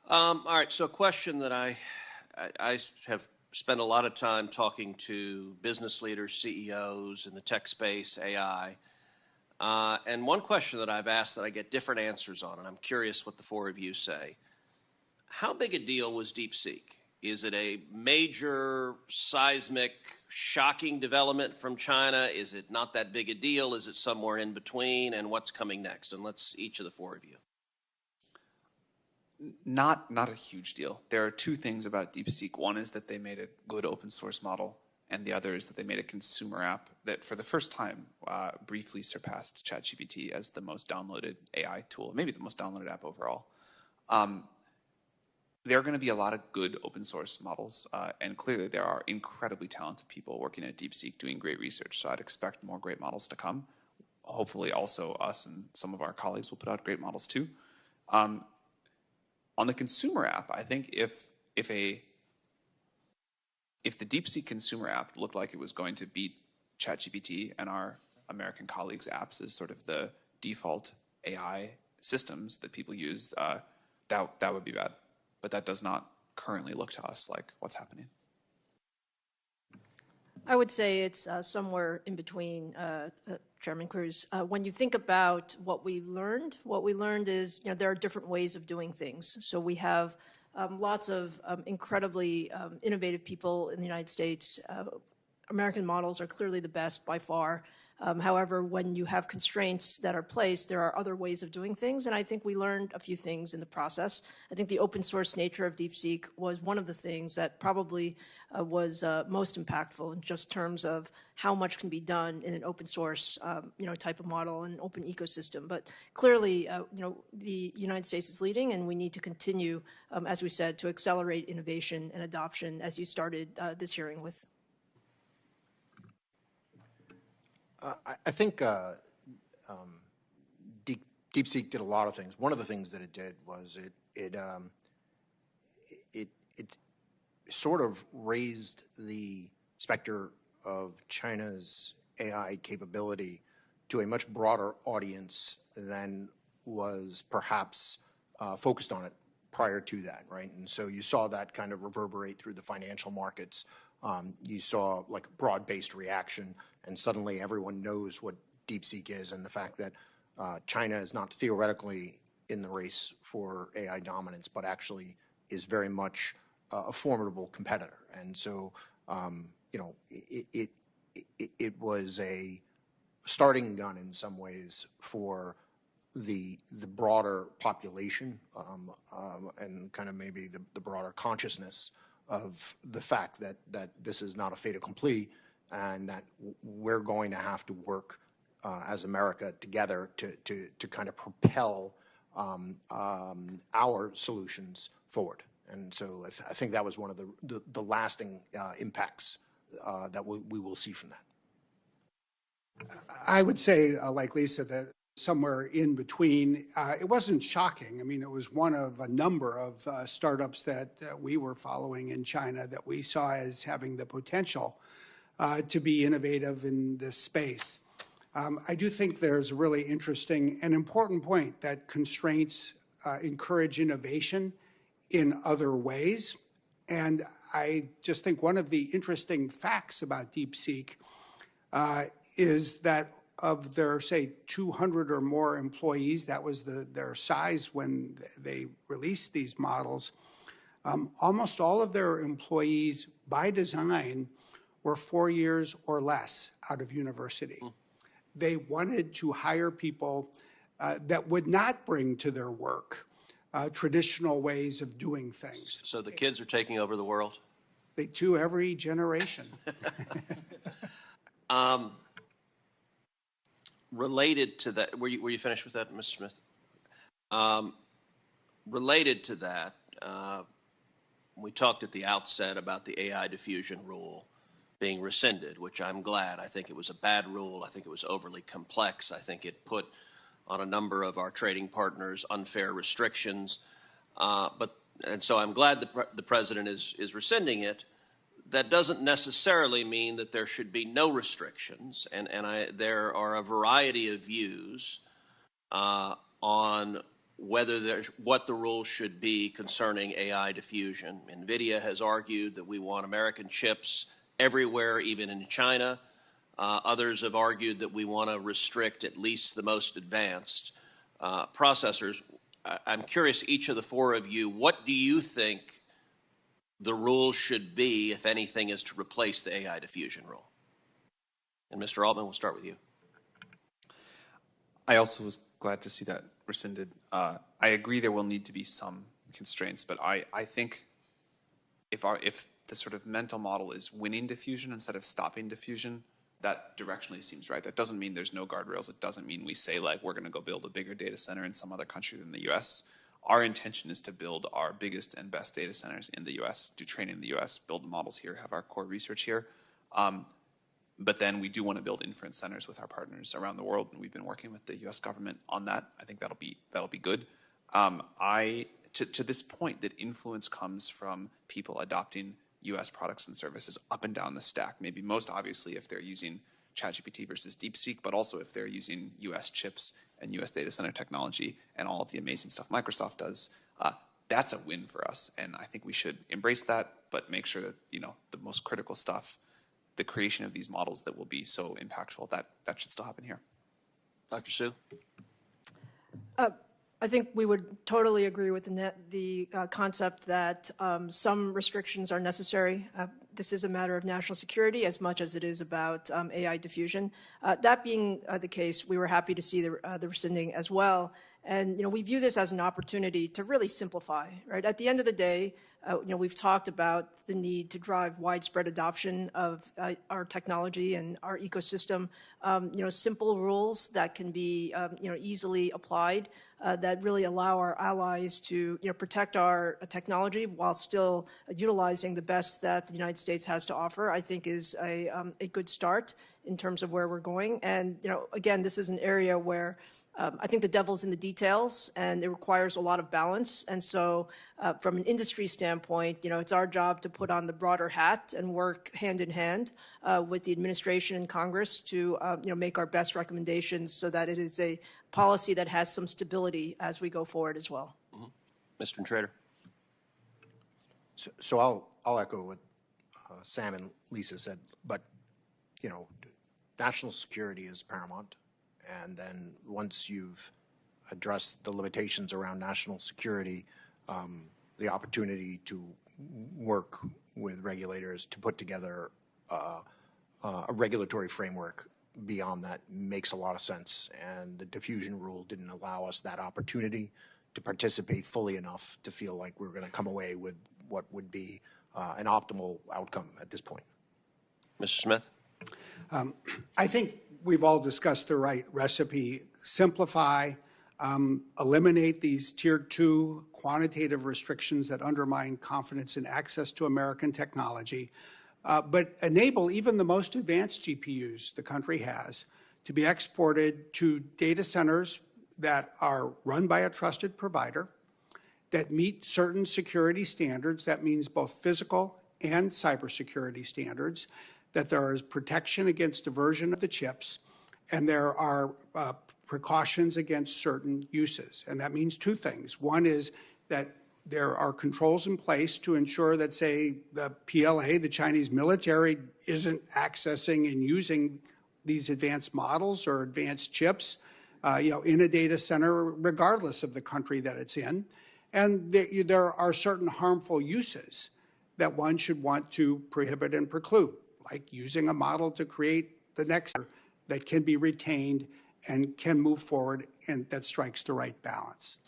All right, so a question that I have spent a lot of time talking to business leaders, CEOs in the tech space, AI. And one question that I've asked that I get different answers on, and I'm curious what the four of you say. How big a deal was DeepSeek? Is it a major, seismic, shocking development from China? Is it not that big a deal? Is it somewhere in between? And what's coming next? And let's each of the four of you. Not a huge deal. There are two things about DeepSeek. One is that they made a good open source model, and the other is that they made a consumer app that for the first time briefly surpassed ChatGPT as the most downloaded AI tool, maybe the most downloaded app overall. There are going to be a lot of good open source models, and clearly there are incredibly talented people working at DeepSeek doing great research, so I'd expect more great models to come. Hopefully also us and some of our colleagues will put out great models too. On the consumer app, I think if the DeepSeek consumer app looked like it was going to beat ChatGPT and our American colleagues' apps as sort of the default AI systems that people use, that would be bad. But that does not currently look to us like what's happening. I would say it's somewhere in between, Chairman Cruz. When you think about what we learned is there are different ways of doing things. So we have lots of incredibly innovative people in the United States. American models are clearly the best by far. However, when you have constraints that are placed, there are other ways of doing things, and I think we learned a few things in the process. I think the open source nature of DeepSeek was one of the things that probably was most impactful in just terms of how much can be done in an open source type of model and open ecosystem. But clearly, the United States is leading, and we need to continue, as we said, to accelerate innovation and adoption, as you started this hearing with. I think DeepSeek did a lot of things. One of the things that it did was it sort of raised the specter of China's AI capability to a much broader audience than was perhaps focused on it prior to that, right? And so you saw that kind of reverberate through the financial markets. You saw like broad-based reaction, and suddenly everyone knows what DeepSeek is, and the fact that China is not theoretically in the race for AI dominance, but actually is very much a formidable competitor. And so, it was a starting gun in some ways for the broader population and kind of maybe the broader consciousness of the fact that this is not a fait accompli, and that we're going to have to work as America together to kind of propel our solutions forward. And so I think that was one of the lasting impacts that we will see from that. I would say, like Lisa, that somewhere in between. It wasn't shocking. I mean, it was one of a number of startups that we were following in China that we saw as having the potential to be innovative in this space. I do think there's a really interesting and important point that constraints encourage innovation in other ways. And I just think one of the interesting facts about DeepSeek is that of their, say, 200 or more employees, that was their size when they released these models, almost all of their employees, by design, were 4 years or less out of university. They wanted to hire people that would not bring to their work traditional ways of doing things. So the kids are taking over the world? They do, every generation. Related to that, were you finished with that, Mr. Smith? Related to that, we talked at the outset about the AI diffusion rule being rescinded, which I'm glad. I think it was a bad rule. I think it was overly complex. I think it put on a number of our trading partners unfair restrictions. And so I'm glad the president is rescinding it. That doesn't necessarily mean that there should be no restrictions, and there are a variety of views on what the rules should be concerning AI diffusion. NVIDIA has argued that we want American chips everywhere, even in China. Others have argued that we want to restrict at least the most advanced processors. I'm curious, each of the four of you, what do you think the rules should be, if anything, is to replace the AI diffusion rule? And Mr. Altman, we'll start with you. I also was glad to see that rescinded. I agree there will need to be some constraints, but I think if the sort of mental model is winning diffusion instead of stopping diffusion, that directionally seems right. That doesn't mean there's no guardrails. It doesn't mean we say, like, we're going to go build a bigger data center in some other country than the U.S. Our intention is to build our biggest and best data centers in the U.S., do training in the U.S., build the models here, have our core research here. But then we do want to build inference centers with our partners around the world, and we've been working with the U.S. government on that. I think that'll be good. To this point, that influence comes from people adopting U.S. products and services up and down the stack. Maybe most obviously if they're using ChatGPT versus DeepSeek, but also if they're using U.S. chips and U.S. data center technology and all of the amazing stuff Microsoft does. That's a win for us, and I think we should embrace that, but make sure that the most critical stuff, the creation of these models that will be so impactful, that should still happen here. Dr. Su? I think we would totally agree with the concept that some restrictions are necessary. This is a matter of national security as much as it is about AI diffusion. That being the case, we were happy to see the rescinding as well. And we view this as an opportunity to really simplify. Right at the end of the day, we've talked about the need to drive widespread adoption of our technology and our ecosystem. Simple rules that can be easily applied. That really allow our allies to protect our technology while still utilizing the best that the United States has to offer, I think is a good start in terms of where we're going. And again, this is an area where I think the devil's in the details, and it requires a lot of balance. And so from an industry standpoint, it's our job to put on the broader hat and work hand in hand with the administration and Congress to make our best recommendations so that it is a policy that has some stability as we go forward as well. Mm-hmm. Mr. Trader. So I'll echo what Sam and Lisa said, but national security is paramount. And then once you've addressed the limitations around national security, the opportunity to work with regulators to put together a regulatory framework beyond that makes a lot of sense. And the diffusion rule didn't allow us that opportunity to participate fully enough to feel like we were going to come away with what would be an optimal outcome at this point. Mr. Smith? I think we've all discussed the right recipe. Simplify, eliminate these tier 2 quantitative restrictions that undermine confidence in access to American technology, but enable even the most advanced GPUs the country has to be exported to data centers that are run by a trusted provider, that meet certain security standards. That means both physical and cybersecurity standards, that there is protection against diversion of the chips, and there are precautions against certain uses. And that means two things. One is that there are controls in place to ensure that, say, the PLA, the Chinese military, isn't accessing and using these advanced models or advanced chips in a data center, regardless of the country that it's in. And there are certain harmful uses that one should want to prohibit and preclude, like using a model to create the next that can be retained and can move forward, and that strikes the right balance.